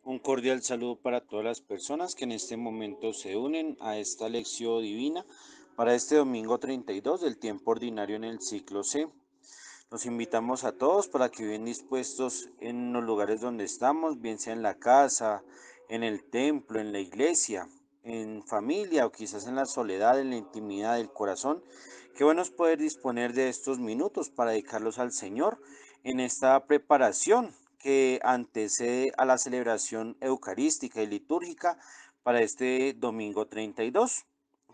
Un cordial saludo para todas las personas que en este momento se unen a esta lección divina para este domingo 32 del tiempo ordinario en el ciclo C. Los invitamos a todos para que bien dispuestos en los lugares donde estamos, bien sea en la casa, en el templo, en la iglesia, en familia o quizás en la soledad, en la intimidad del corazón. Qué bueno es poder disponer de estos minutos para dedicarlos al Señor en esta preparación que antecede a la celebración eucarística y litúrgica para este domingo 32.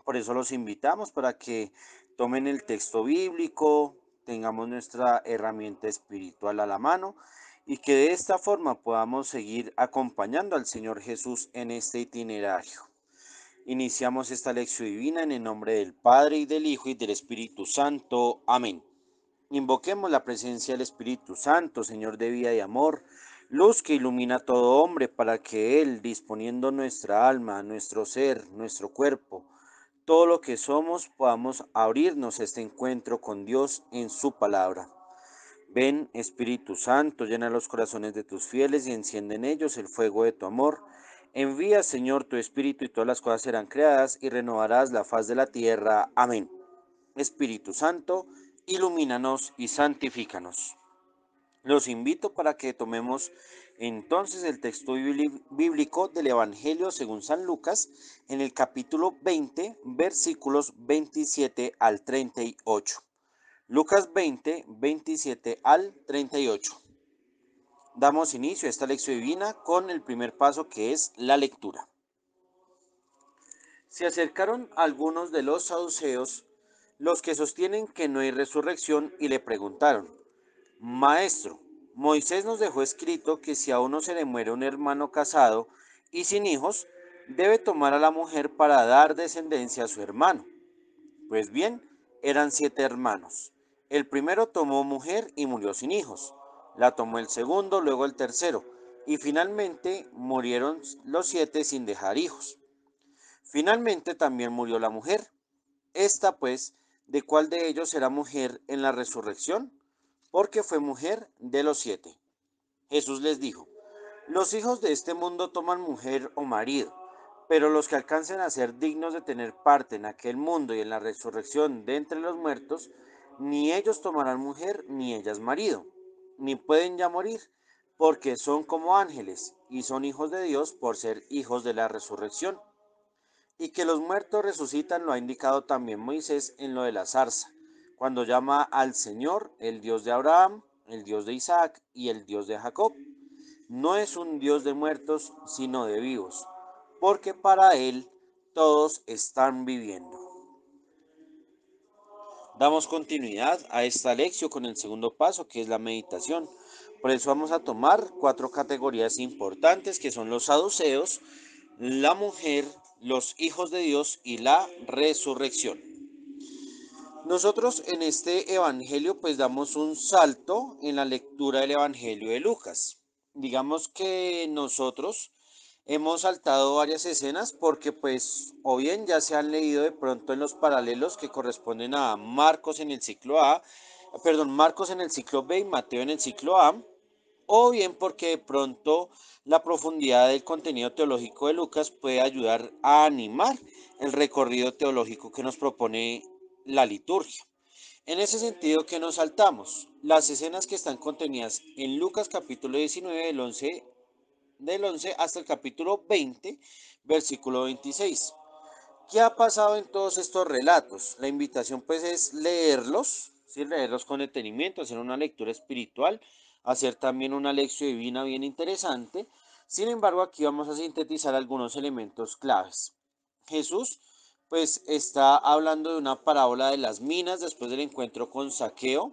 Por eso los invitamos para que tomen el texto bíblico, tengamos nuestra herramienta espiritual a la mano y que de esta forma podamos seguir acompañando al Señor Jesús en este itinerario. Iniciamos esta lección divina en el nombre del Padre y del Hijo y del Espíritu Santo. Amén. Invoquemos la presencia del Espíritu Santo, Señor de vida y amor, luz que ilumina a todo hombre para que Él, disponiendo nuestra alma, nuestro ser, nuestro cuerpo, todo lo que somos, podamos abrirnos a este encuentro con Dios en su palabra. Ven, Espíritu Santo, llena los corazones de tus fieles y enciende en ellos el fuego de tu amor. Envía, Señor, tu Espíritu y todas las cosas serán creadas y renovarás la faz de la tierra. Amén. Espíritu Santo, ilumínanos y santifícanos. Los invito para que tomemos entonces el texto bíblico del Evangelio según San Lucas en el capítulo 20, versículos 27 al 38. Lucas 20, 27 al 38. Damos inicio a esta lección divina con el primer paso que es la lectura. Se acercaron algunos de los saduceos, los que sostienen que no hay resurrección, y le preguntaron: Maestro, Moisés nos dejó escrito que si a uno se le muere un hermano casado y sin hijos, debe tomar a la mujer para dar descendencia a su hermano. Pues bien, eran 7 hermanos. El primero tomó mujer y murió sin hijos. La tomó el segundo, luego el tercero, y finalmente murieron los 7 sin dejar hijos. Finalmente también murió la mujer. Esta, pues, ¿de cuál de ellos será mujer en la resurrección? Porque fue mujer de los 7. Jesús les dijo: Los hijos de este mundo toman mujer o marido, pero los que alcancen a ser dignos de tener parte en aquel mundo y en la resurrección de entre los muertos, ni ellos tomarán mujer ni ellas marido, ni pueden ya morir, porque son como ángeles y son hijos de Dios por ser hijos de la resurrección. Y que los muertos resucitan lo ha indicado también Moisés en lo de la zarza, cuando llama al Señor el Dios de Abraham, el Dios de Isaac y el Dios de Jacob. No es un Dios de muertos, sino de vivos, porque para Él todos están viviendo. Damos continuidad a esta lección con el segundo paso, que es la meditación. Por eso vamos a tomar 4 categorías importantes, que son los saduceos, la mujer, los hijos de Dios y la resurrección. Nosotros en este evangelio pues damos un salto en la lectura del evangelio de Lucas. Digamos que nosotros hemos saltado varias escenas porque pues o bien ya se han leído de pronto en los paralelos que corresponden a Marcos en el ciclo A, Marcos en el ciclo B y Mateo en el ciclo A, o bien porque de pronto la profundidad del contenido teológico de Lucas puede ayudar a animar el recorrido teológico que nos propone la liturgia. En ese sentido, ¿qué nos saltamos? Las escenas que están contenidas en Lucas capítulo 19 del 11 hasta el capítulo 20, versículo 26. ¿Qué ha pasado en todos estos relatos? La invitación pues es leerlos, ¿sí? Leerlos con detenimiento, hacer una lectura espiritual, hacer también una lección divina bien interesante. Sin embargo, aquí vamos a sintetizar algunos elementos claves. Jesús pues está hablando de una parábola de las minas después del encuentro con Zaqueo.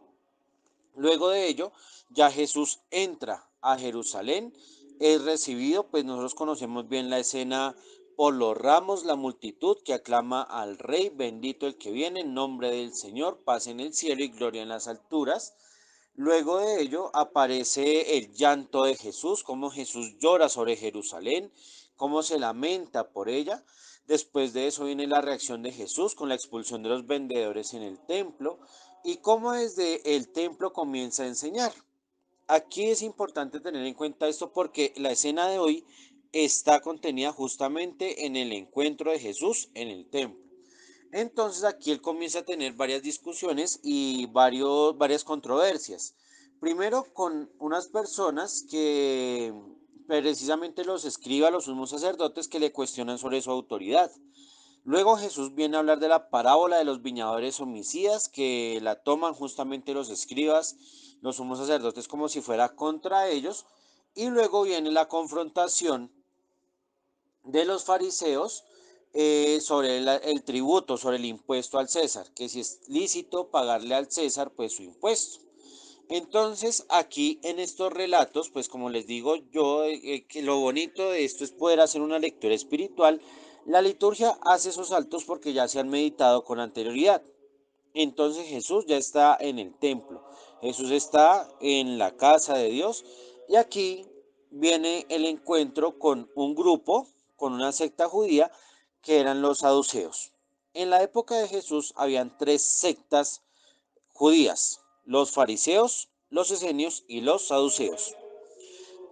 Luego de ello, ya Jesús entra a Jerusalén, es recibido, pues nosotros conocemos bien la escena por los ramos, la multitud que aclama al Rey, bendito el que viene, en nombre del Señor, paz en el cielo y gloria en las alturas. Luego de ello aparece el llanto de Jesús, cómo Jesús llora sobre Jerusalén, cómo se lamenta por ella. Después de eso viene la reacción de Jesús con la expulsión de los vendedores en el templo y cómo desde el templo comienza a enseñar. Aquí es importante tener en cuenta esto porque la escena de hoy está contenida justamente en el encuentro de Jesús en el templo. Entonces aquí él comienza a tener varias discusiones y varias controversias. Primero con unas personas que precisamente los escribas, los sumos sacerdotes, que le cuestionan sobre su autoridad. Luego Jesús viene a hablar de la parábola de los viñadores homicidas, que la toman justamente los escribas, los sumos sacerdotes, como si fuera contra ellos. Y luego viene la confrontación de los fariseos sobre el tributo, sobre el impuesto al César, que si es lícito pagarle al César pues su impuesto. Entonces, aquí en estos relatos, pues como les digo yo, que lo bonito de esto es poder hacer una lectura espiritual. La liturgia hace esos saltos porque ya se han meditado con anterioridad. Entonces Jesús ya está en el templo, Jesús está en la casa de Dios y aquí viene el encuentro con un grupo, con una secta judía que eran los saduceos. En la época de Jesús habían tres sectas judías: los fariseos, los esenios y los saduceos.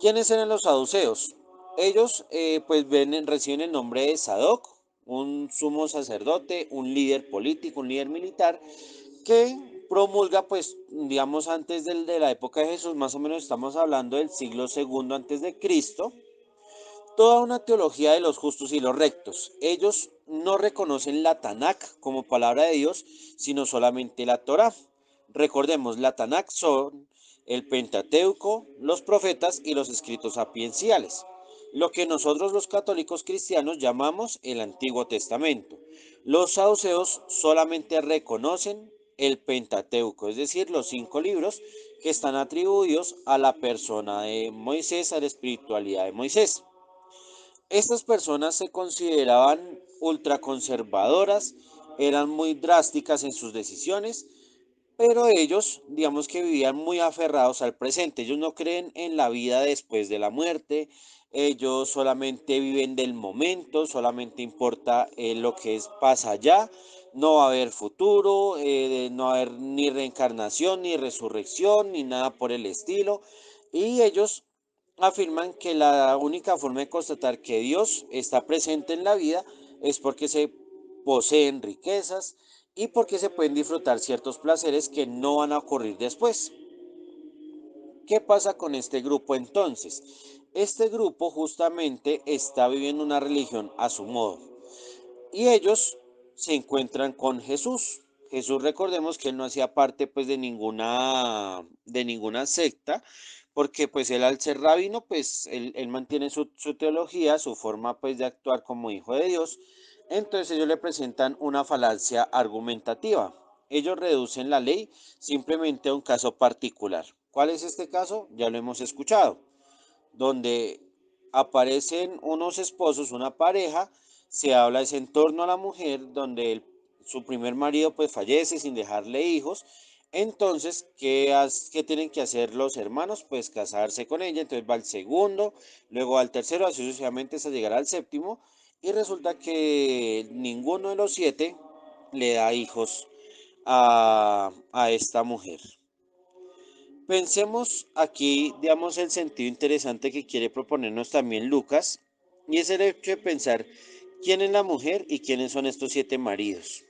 ¿Quiénes eran los saduceos? Ellos pues reciben el nombre de Sadoc, un sumo sacerdote, un líder político, un líder militar, que promulga, pues, digamos, antes de la época de Jesús, más o menos estamos hablando del siglo segundo antes de Cristo, toda una teología de los justos y los rectos. Ellos no reconocen la Tanakh como palabra de Dios, sino solamente la Torá. Recordemos, la Tanakh son el Pentateuco, los profetas y los escritos sapienciales, lo que nosotros los católicos cristianos llamamos el Antiguo Testamento. Los saduceos solamente reconocen el Pentateuco, es decir, los 5 libros que están atribuidos a la persona de Moisés, a la espiritualidad de Moisés. Estas personas se consideraban ultraconservadoras, eran muy drásticas en sus decisiones, pero ellos, digamos que vivían muy aferrados al presente. Ellos no creen en la vida después de la muerte. Ellos solamente viven del momento, solamente importa lo que pasa allá. No va a haber futuro, no va a haber ni reencarnación, ni resurrección, ni nada por el estilo. Y ellos afirman que la única forma de constatar que Dios está presente en la vida es porque se poseen riquezas y porque se pueden disfrutar ciertos placeres que no van a ocurrir después. ¿Qué pasa con este grupo entonces? Este grupo justamente está viviendo una religión a su modo y ellos se encuentran con Jesús. Jesús, recordemos que él no hacía parte pues de ninguna secta, porque pues él, al ser rabino, pues él mantiene su teología, su forma pues de actuar como hijo de Dios. Entonces ellos le presentan una falacia argumentativa. Ellos reducen la ley simplemente a un caso particular. ¿Cuál es este caso? Ya lo hemos escuchado, donde aparecen unos esposos, una pareja, se habla es en torno a la mujer, donde su primer marido pues fallece sin dejarle hijos. Entonces, ¿qué tienen que hacer los hermanos? Pues casarse con ella. Entonces va el segundo, luego al tercero, así sucesivamente hasta llegar al séptimo, y resulta que ninguno de los 7 le da hijos a esta mujer. Pensemos aquí, digamos, el sentido interesante que quiere proponernos también Lucas, y es el hecho de pensar quién es la mujer y quiénes son estos 7 maridos.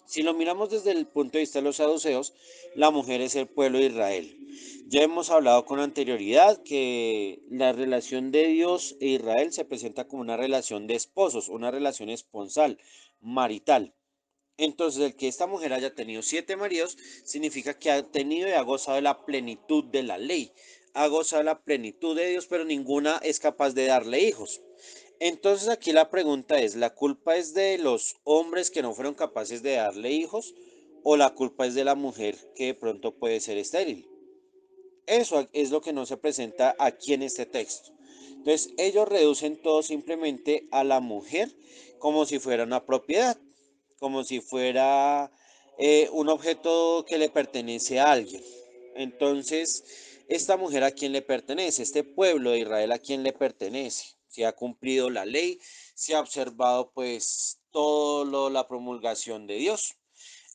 Si lo miramos desde el punto de vista de los saduceos, la mujer es el pueblo de Israel. Ya hemos hablado con anterioridad que la relación de Dios e Israel se presenta como una relación de esposos, una relación esponsal, marital. Entonces, el que esta mujer haya tenido 7 maridos significa que ha tenido y ha gozado de la plenitud de la ley, ha gozado de la plenitud de Dios, pero ninguna es capaz de darle hijos. Entonces, aquí la pregunta es: ¿la culpa es de los hombres que no fueron capaces de darle hijos, o la culpa es de la mujer que de pronto puede ser estéril? Eso es lo que no se presenta aquí en este texto. Entonces, ellos reducen todo simplemente a la mujer como si fuera una propiedad, como si fuera un objeto que le pertenece a alguien. Entonces, esta mujer, ¿a quién le pertenece? Este pueblo de Israel, ¿a quién le pertenece? Si ha cumplido la ley, si ha observado pues todo la promulgación de Dios.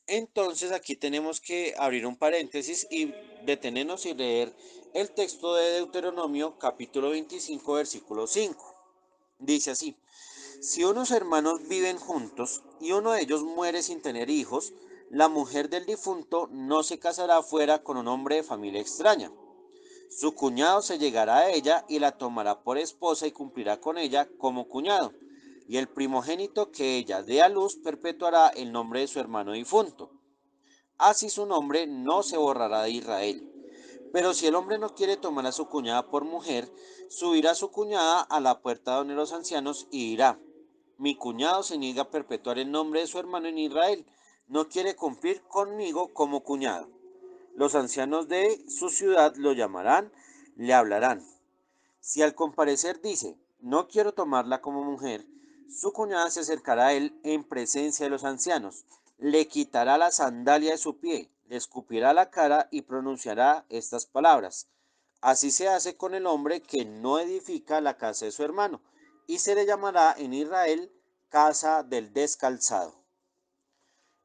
Entonces aquí tenemos que abrir un paréntesis y detenernos y leer el texto de Deuteronomio capítulo 25 versículo 5. Dice así: si unos hermanos viven juntos y uno de ellos muere sin tener hijos, la mujer del difunto no se casará fuera con un hombre de familia extraña. Su cuñado se llegará a ella y la tomará por esposa y cumplirá con ella como cuñado. Y el primogénito que ella dé a luz perpetuará el nombre de su hermano difunto. Así su nombre no se borrará de Israel. Pero si el hombre no quiere tomar a su cuñada por mujer, subirá su cuñada a la puerta donde los ancianos y dirá: mi cuñado se niega a perpetuar el nombre de su hermano en Israel, no quiere cumplir conmigo como cuñado. Los ancianos de su ciudad lo llamarán, le hablarán. Si al comparecer dice: no quiero tomarla como mujer, su cuñada se acercará a él en presencia de los ancianos, le quitará la sandalia de su pie, le escupirá la cara y pronunciará estas palabras: así se hace con el hombre que no edifica la casa de su hermano, y se le llamará en Israel casa del descalzado.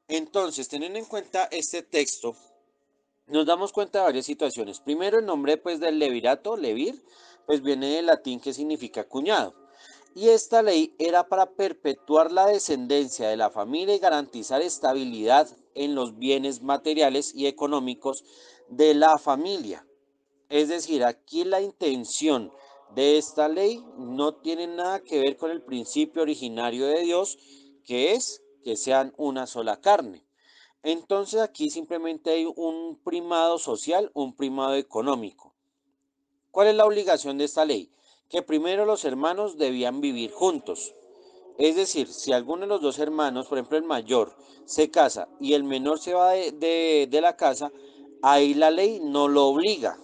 Entonces, teniendo en cuenta este texto, nos damos cuenta de varias situaciones. Primero, el nombre pues del levirato, levir, pues viene del latín que significa cuñado. Y esta ley era para perpetuar la descendencia de la familia y garantizar estabilidad en los bienes materiales y económicos de la familia. Es decir, aquí la intención de esta ley no tiene nada que ver con el principio originario de Dios, que es que sean una sola carne. Entonces aquí simplemente hay un primado social, un primado económico. ¿Cuál es la obligación de esta ley? Que primero los hermanos debían vivir juntos. Es decir, si alguno de los dos hermanos, por ejemplo el mayor, se casa y el menor se va de la casa, ahí la ley no lo obliga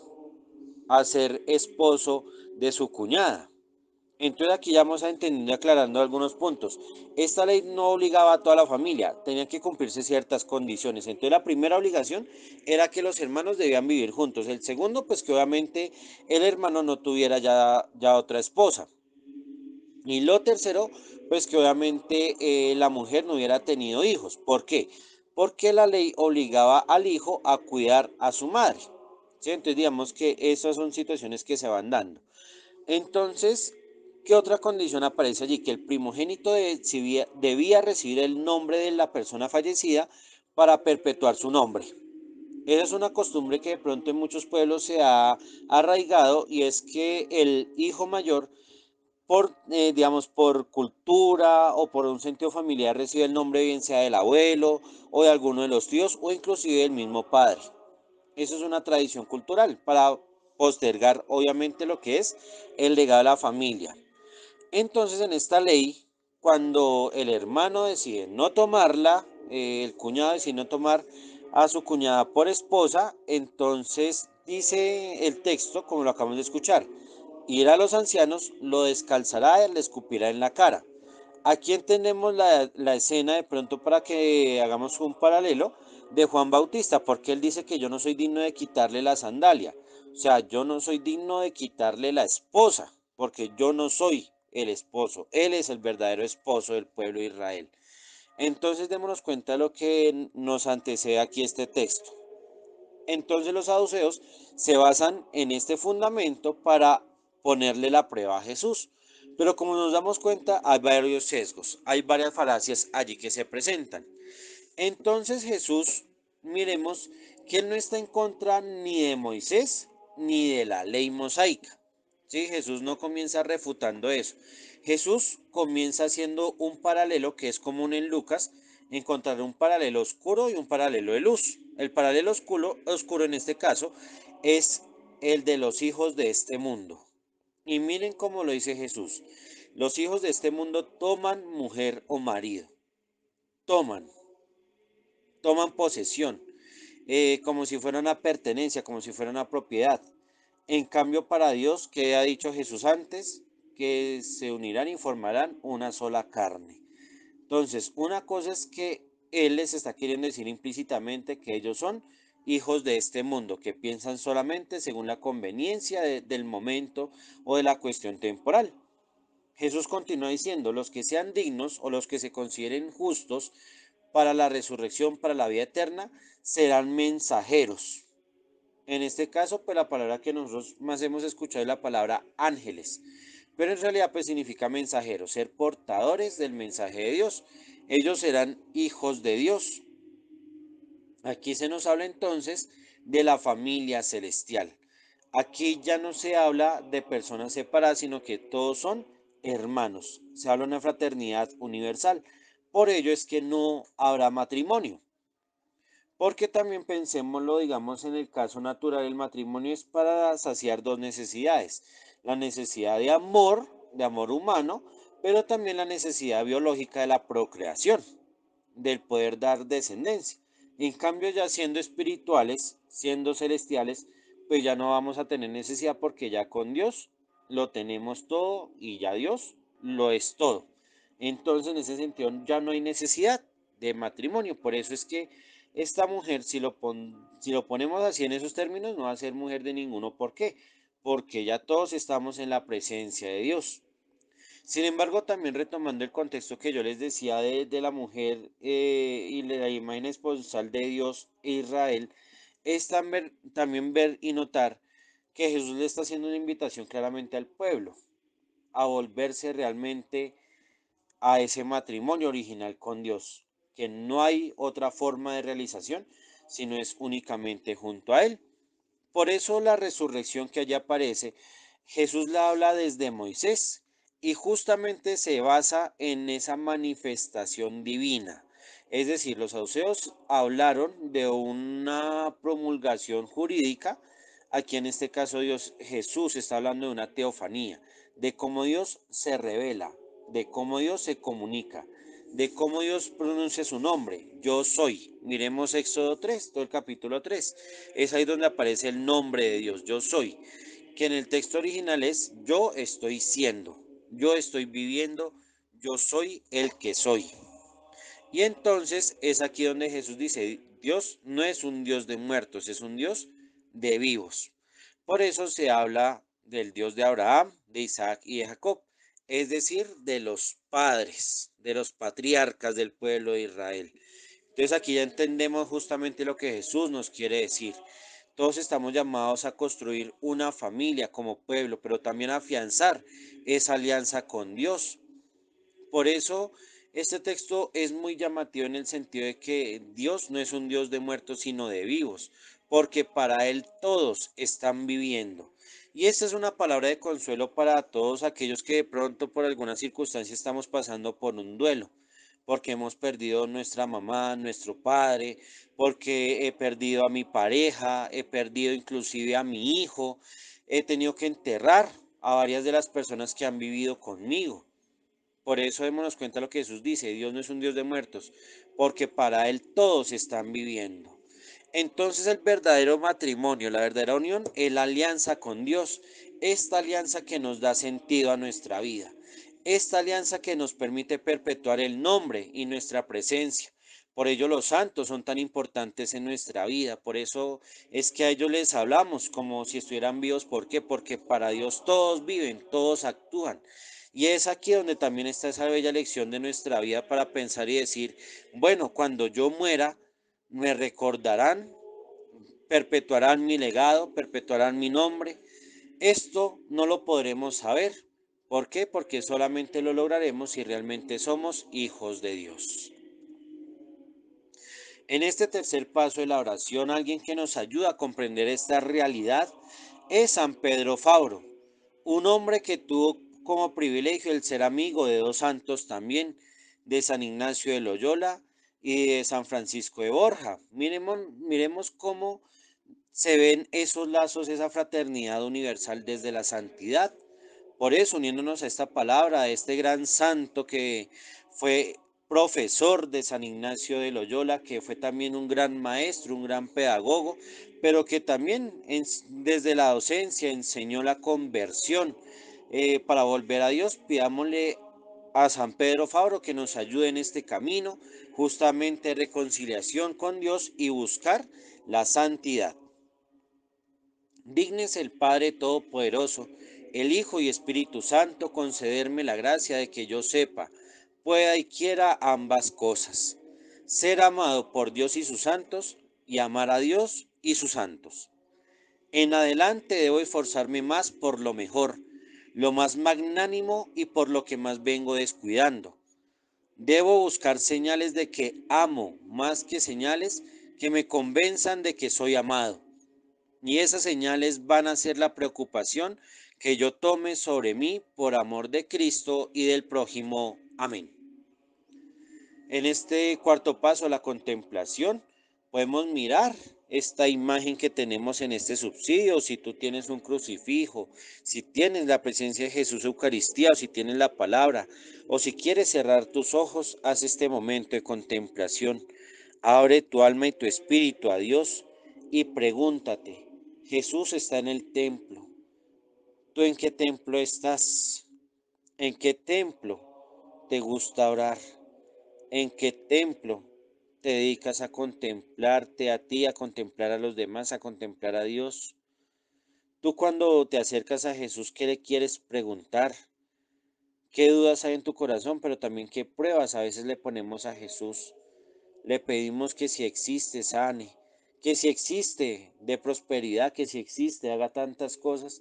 a ser esposo de su cuñada. Entonces aquí ya vamos a entender aclarando algunos puntos. Esta ley no obligaba a toda la familia, tenían que cumplirse ciertas condiciones. Entonces la primera obligación era que los hermanos debían vivir juntos. El segundo, pues que obviamente el hermano no tuviera ya otra esposa. Y lo tercero, pues que obviamente la mujer no hubiera tenido hijos. ¿Por qué? Porque la ley obligaba al hijo a cuidar a su madre. ¿Sí? Entonces digamos que esas son situaciones que se van dando. Entonces, ¿qué otra condición aparece allí? Que el primogénito debía recibir el nombre de la persona fallecida para perpetuar su nombre. Esa es una costumbre que de pronto en muchos pueblos se ha arraigado, y es que el hijo mayor, digamos, por cultura o por un sentido familiar, recibe el nombre bien sea del abuelo o de alguno de los tíos o inclusive del mismo padre. Eso es una tradición cultural para postergar obviamente lo que es el legado de la familia. Entonces en esta ley, cuando el hermano decide no tomarla, el cuñado decide no tomar a su cuñada por esposa, entonces dice el texto, como lo acabamos de escuchar: ir a los ancianos, lo descalzará y le escupirá en la cara. Aquí entendemos la escena de pronto para que hagamos un paralelo de Juan Bautista, porque él dice que yo no soy digno de quitarle la sandalia. O sea, yo no soy digno de quitarle la esposa, porque yo no soy el esposo. Él es el verdadero esposo del pueblo de Israel. Entonces démonos cuenta de lo que nos antecede aquí este texto. Entonces los saduceos se basan en este fundamento para ponerle la prueba a Jesús. Pero como nos damos cuenta, hay varios sesgos, hay varias falacias allí que se presentan. Entonces Jesús, miremos que él no está en contra ni de Moisés ni de la ley mosaica. ¿Sí? Jesús no comienza refutando eso. Jesús comienza haciendo un paralelo que es común en Lucas: encontrar un paralelo oscuro y un paralelo de luz. El paralelo oscuro en este caso es el de los hijos de este mundo. Y miren cómo lo dice Jesús: los hijos de este mundo toman mujer o marido, toman, toman posesión, como si fuera una pertenencia, como si fuera una propiedad. En cambio, para Dios, ¿qué ha dicho Jesús antes? Que se unirán y formarán una sola carne. Entonces, una cosa es que Él les está queriendo decir implícitamente que ellos son hijos de este mundo, que piensan solamente según la conveniencia del momento o de la cuestión temporal. Jesús continúa diciendo: los que sean dignos o los que se consideren justos para la resurrección, para la vida eterna, serán mensajeros. En este caso, pues la palabra que nosotros más hemos escuchado es la palabra ángeles, pero en realidad pues significa mensajeros, ser portadores del mensaje de Dios. Ellos serán hijos de Dios. Aquí se nos habla entonces de la familia celestial. Aquí ya no se habla de personas separadas, sino que todos son hermanos. Se habla de una fraternidad universal. Por ello es que no habrá matrimonio. Porque también pensémoslo, digamos, en el caso natural, el matrimonio es para saciar dos necesidades. La necesidad de amor humano, pero también la necesidad biológica de la procreación, del poder dar descendencia. En cambio, ya siendo espirituales, siendo celestiales, pues ya no vamos a tener necesidad porque ya con Dios lo tenemos todo y ya Dios lo es todo. Entonces, en ese sentido, ya no hay necesidad de matrimonio. Por eso es que esta mujer, si lo ponemos así en esos términos, no va a ser mujer de ninguno. ¿Por qué? Porque ya todos estamos en la presencia de Dios. Sin embargo, también retomando el contexto que yo les decía de la mujer y la imagen esponsal de Dios e Israel, es también ver y notar que Jesús le está haciendo una invitación claramente al pueblo a volverse realmente a ese matrimonio original con Dios, que no hay otra forma de realización, sino es únicamente junto a Él. Por eso la resurrección que allí aparece, Jesús la habla desde Moisés y justamente se basa en esa manifestación divina. Es decir, los saduceos hablaron de una promulgación jurídica. Aquí en este caso Jesús está hablando de una teofanía, de cómo Dios se revela, de cómo Dios se comunica, de cómo Dios pronuncia su nombre. Yo soy. Miremos Éxodo 3, todo el capítulo 3. Es ahí donde aparece el nombre de Dios, yo soy, que en el texto original es yo estoy siendo, yo estoy viviendo, yo soy el que soy. Y entonces es aquí donde Jesús dice, Dios no es un Dios de muertos, es un Dios de vivos. Por eso se habla del Dios de Abraham, de Isaac y de Jacob, es decir, de los padres, de los patriarcas del pueblo de Israel. Entonces aquí ya entendemos justamente lo que Jesús nos quiere decir. Todos estamos llamados a construir una familia como pueblo, pero también a afianzar esa alianza con Dios. Por eso este texto es muy llamativo en el sentido de que Dios no es un Dios de muertos, sino de vivos, porque para Él todos están viviendo. Y esta es una palabra de consuelo para todos aquellos que de pronto por alguna circunstancia estamos pasando por un duelo, porque hemos perdido nuestra mamá, nuestro padre, porque he perdido a mi pareja, he perdido inclusive a mi hijo, he tenido que enterrar a varias de las personas que han vivido conmigo. Por eso démonos cuenta lo que Jesús dice, Dios no es un Dios de muertos, porque para Él todos están viviendo. Entonces el verdadero matrimonio, la verdadera unión, es la alianza con Dios, esta alianza que nos da sentido a nuestra vida, esta alianza que nos permite perpetuar el nombre y nuestra presencia. Por ello los santos son tan importantes en nuestra vida, por eso es que a ellos les hablamos como si estuvieran vivos. ¿Por qué? Porque para Dios todos viven, todos actúan. Y es aquí donde también está esa bella lección de nuestra vida para pensar y decir, bueno, cuando yo muera, me recordarán, perpetuarán mi legado, perpetuarán mi nombre. Esto no lo podremos saber. ¿Por qué? Porque solamente lo lograremos si realmente somos hijos de Dios. En este tercer paso de la oración, alguien que nos ayuda a comprender esta realidad es San Pedro Fabro, un hombre que tuvo como privilegio el ser amigo de dos santos también, de San Ignacio de Loyola y de San Francisco de Borja. Miremos cómo se ven esos lazos, esa fraternidad universal desde la santidad. Por eso, uniéndonos a esta palabra, a este gran santo que fue profesor de San Ignacio de Loyola, que fue también un gran maestro, un gran pedagogo, pero que también desde la docencia enseñó la conversión. Para volver a Dios, pidámosle a San Pedro Fabro que nos ayude en este camino, justamente reconciliación con Dios y buscar la santidad. Dígnese el Padre Todopoderoso, el Hijo y Espíritu Santo concederme la gracia de que yo sepa, pueda y quiera ambas cosas, ser amado por Dios y sus santos y amar a Dios y sus santos. En adelante debo esforzarme más por lo mejor, lo más magnánimo y por lo que más vengo descuidando. Debo buscar señales de que amo más que señales que me convenzan de que soy amado. Y esas señales van a ser la preocupación que yo tome sobre mí por amor de Cristo y del prójimo. Amén. En este cuarto paso, la contemplación, podemos mirar esta imagen que tenemos en este subsidio. Si tú tienes un crucifijo, si tienes la presencia de Jesús Eucaristía, o si tienes la palabra, o si quieres cerrar tus ojos, haz este momento de contemplación. Abre tu alma y tu espíritu a Dios y pregúntate, Jesús está en el templo. ¿Tú en qué templo estás? ¿En qué templo te gusta orar? ¿En qué templo te dedicas a contemplarte a ti, a contemplar a los demás, a contemplar a Dios? Tú cuando te acercas a Jesús, ¿qué le quieres preguntar? ¿Qué dudas hay en tu corazón? Pero también qué pruebas a veces le ponemos a Jesús. Le pedimos que si existe, sane, que si existe, dé prosperidad, que si existe, haga tantas cosas.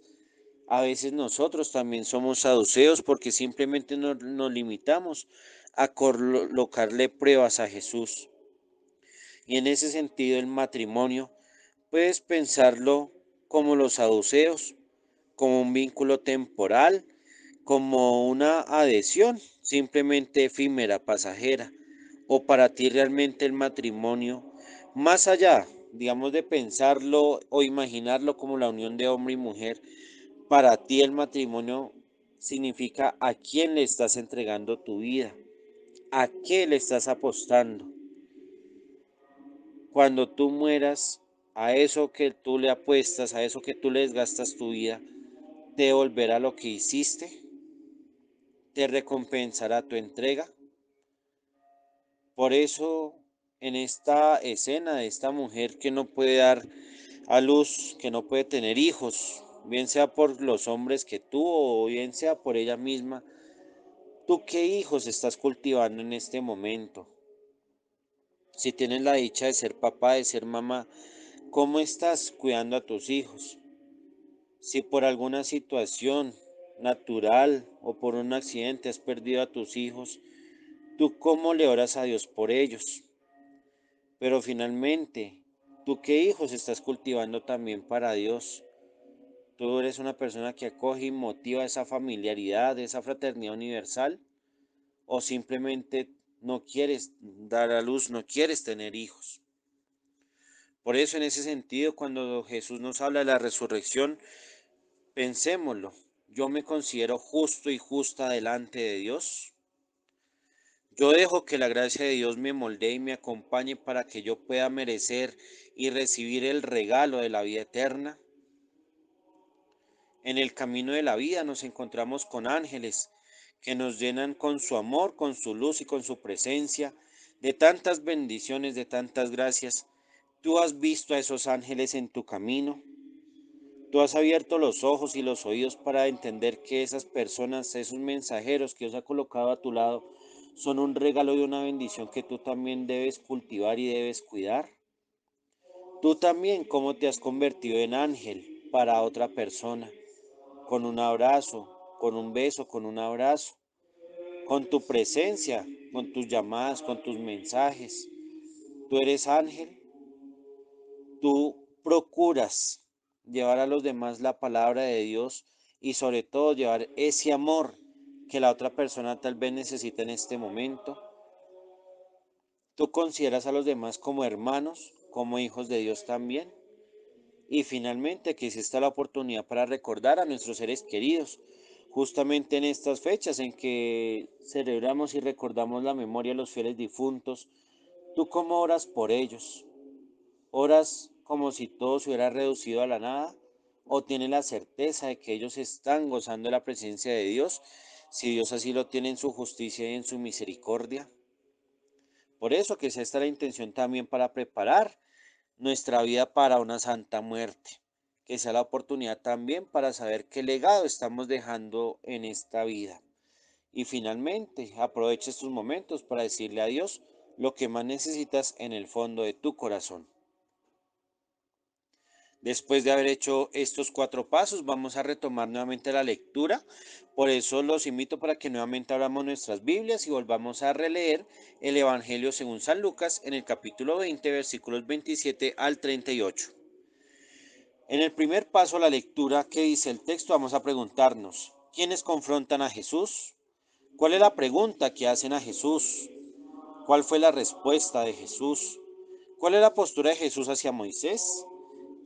A veces nosotros también somos saduceos porque simplemente nos limitamos a colocarle pruebas a Jesús. Y en ese sentido el matrimonio puedes pensarlo como los saduceos, como un vínculo temporal, como una adhesión simplemente efímera, pasajera, o para ti realmente el matrimonio, más allá, digamos, de pensarlo o imaginarlo como la unión de hombre y mujer, para ti el matrimonio significa a quién le estás entregando tu vida, a qué le estás apostando. Cuando tú mueras, a eso que tú le apuestas, a eso que tú le desgastas tu vida, te devolverá lo que hiciste, te recompensará tu entrega. Por eso, en esta escena de esta mujer que no puede dar a luz, que no puede tener hijos, bien sea por los hombres que tuvo o bien sea por ella misma, ¿tú qué hijos estás cultivando en este momento? Si tienes la dicha de ser papá, de ser mamá, ¿cómo estás cuidando a tus hijos? Si por alguna situación natural o por un accidente has perdido a tus hijos, ¿tú cómo le oras a Dios por ellos? Pero finalmente, ¿tú qué hijos estás cultivando también para Dios? ¿Tú eres una persona que acoge y motiva esa familiaridad, esa fraternidad universal? ¿O simplemente no quieres dar a luz, no quieres tener hijos? Por eso, en ese sentido, cuando Jesús nos habla de la resurrección, pensémoslo. ¿Yo me considero justo y justa delante de Dios? Yo dejo que la gracia de Dios me moldee y me acompañe para que yo pueda merecer y recibir el regalo de la vida eterna. En el camino de la vida nos encontramos con ángeles que nos llenan con su amor, con su luz y con su presencia, de tantas bendiciones, de tantas gracias. ¿Tú has visto a esos ángeles en tu camino? ¿Tú has abierto los ojos y los oídos para entender que esas personas, esos mensajeros que Dios ha colocado a tu lado, son un regalo y una bendición que tú también debes cultivar y debes cuidar? Tú también, ¿cómo te has convertido en ángel para otra persona? Con un abrazo, con un beso, con un abrazo, con tu presencia, con tus llamadas, con tus mensajes. Tú eres ángel, tú procuras llevar a los demás la palabra de Dios y sobre todo llevar ese amor que la otra persona tal vez necesita en este momento. Tú consideras a los demás como hermanos, como hijos de Dios también. Y finalmente, que es esta la oportunidad para recordar a nuestros seres queridos, justamente en estas fechas en que celebramos y recordamos la memoria de los fieles difuntos. ¿Tú cómo oras por ellos? ¿Oras como si todo se hubiera reducido a la nada? ¿O tienes la certeza de que ellos están gozando de la presencia de Dios, si Dios así lo tiene en su justicia y en su misericordia? Por eso que es esta la intención también para preparar nuestra vida para una santa muerte, que sea la oportunidad también para saber qué legado estamos dejando en esta vida. Y finalmente, aprovecha estos momentos para decirle a Dios lo que más necesitas en el fondo de tu corazón. Después de haber hecho estos 4 pasos, vamos a retomar nuevamente la lectura. Por eso los invito para que nuevamente abramos nuestras Biblias y volvamos a releer el Evangelio según San Lucas en el capítulo 20, versículos 27 al 38. En el primer paso, la lectura que dice el texto, vamos a preguntarnos, ¿quiénes confrontan a Jesús? ¿Cuál es la pregunta que hacen a Jesús? ¿Cuál fue la respuesta de Jesús? ¿Cuál es la postura de Jesús hacia Moisés?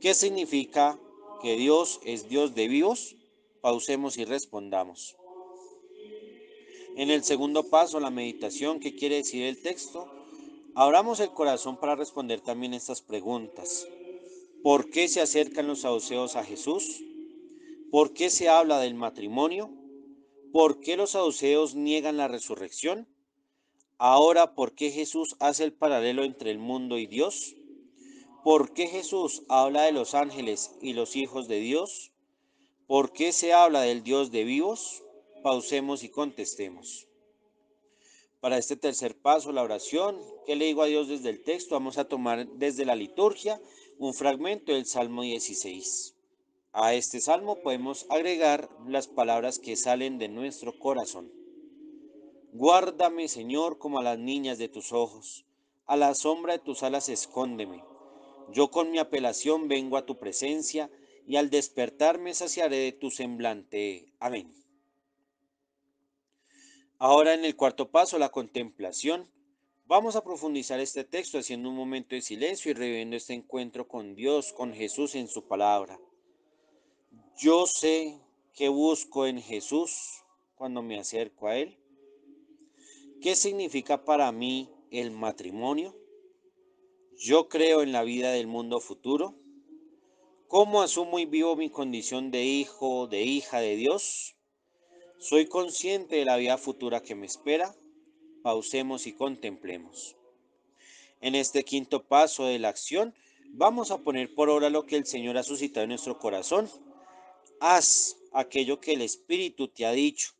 ¿Qué significa que Dios es Dios de vivos? Pausemos y respondamos. En el segundo paso, la meditación, ¿qué quiere decir el texto? Abramos el corazón para responder también estas preguntas. ¿Por qué se acercan los saduceos a Jesús? ¿Por qué se habla del matrimonio? ¿Por qué los saduceos niegan la resurrección? Ahora, ¿por qué Jesús hace el paralelo entre el mundo y Dios? ¿Por qué Jesús habla de los ángeles y los hijos de Dios? ¿Por qué se habla del Dios de vivos? Pausemos y contestemos. Para este tercer paso, la oración, ¿qué le digo a Dios desde el texto? Vamos a tomar desde la liturgia un fragmento del Salmo 16. A este salmo podemos agregar las palabras que salen de nuestro corazón. Guárdame, Señor, como a las niñas de tus ojos, a la sombra de tus alas escóndeme. Yo con mi apelación vengo a tu presencia, y al despertar me saciaré de tu semblante. Amén. Ahora en el cuarto paso, la contemplación. Vamos a profundizar este texto haciendo un momento de silencio y reviviendo este encuentro con Dios, con Jesús en su palabra. Yo sé qué busco en Jesús cuando me acerco a Él. ¿Qué significa para mí el matrimonio? Yo creo en la vida del mundo futuro. ¿Cómo asumo y vivo mi condición de hijo, de hija de Dios? ¿Soy consciente de la vida futura que me espera? Pausemos y contemplemos. En este quinto paso de la acción, vamos a poner por obra lo que el Señor ha suscitado en nuestro corazón. Haz aquello que el Espíritu te ha dicho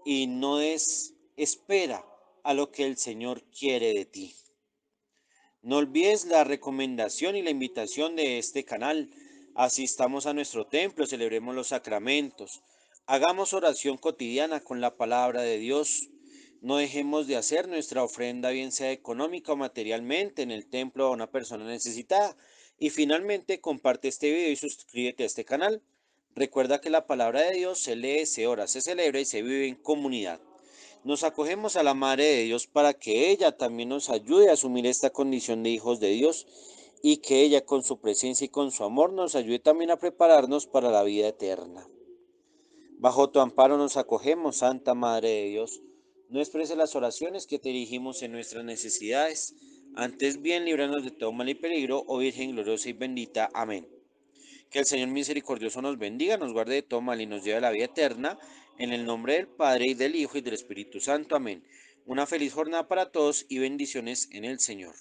y no des espera a lo que el Señor quiere de ti. No olvides la recomendación y la invitación de este canal. Asistamos a nuestro templo, celebremos los sacramentos, hagamos oración cotidiana con la palabra de Dios. No dejemos de hacer nuestra ofrenda, bien sea económica o materialmente, en el templo a una persona necesitada. Y finalmente, comparte este video y suscríbete a este canal. Recuerda que la palabra de Dios se lee, se ora, se celebra y se vive en comunidad. Nos acogemos a la Madre de Dios para que ella también nos ayude a asumir esta condición de hijos de Dios y que ella con su presencia y con su amor nos ayude también a prepararnos para la vida eterna. Bajo tu amparo nos acogemos, Santa Madre de Dios. No expreses las oraciones que te dirigimos en nuestras necesidades. Antes bien, líbranos de todo mal y peligro, oh Virgen gloriosa y bendita. Amén. Que el Señor misericordioso nos bendiga, nos guarde de todo mal y nos lleve a la vida eterna. En el nombre del Padre, y del Hijo, y del Espíritu Santo. Amén. Una feliz jornada para todos y bendiciones en el Señor.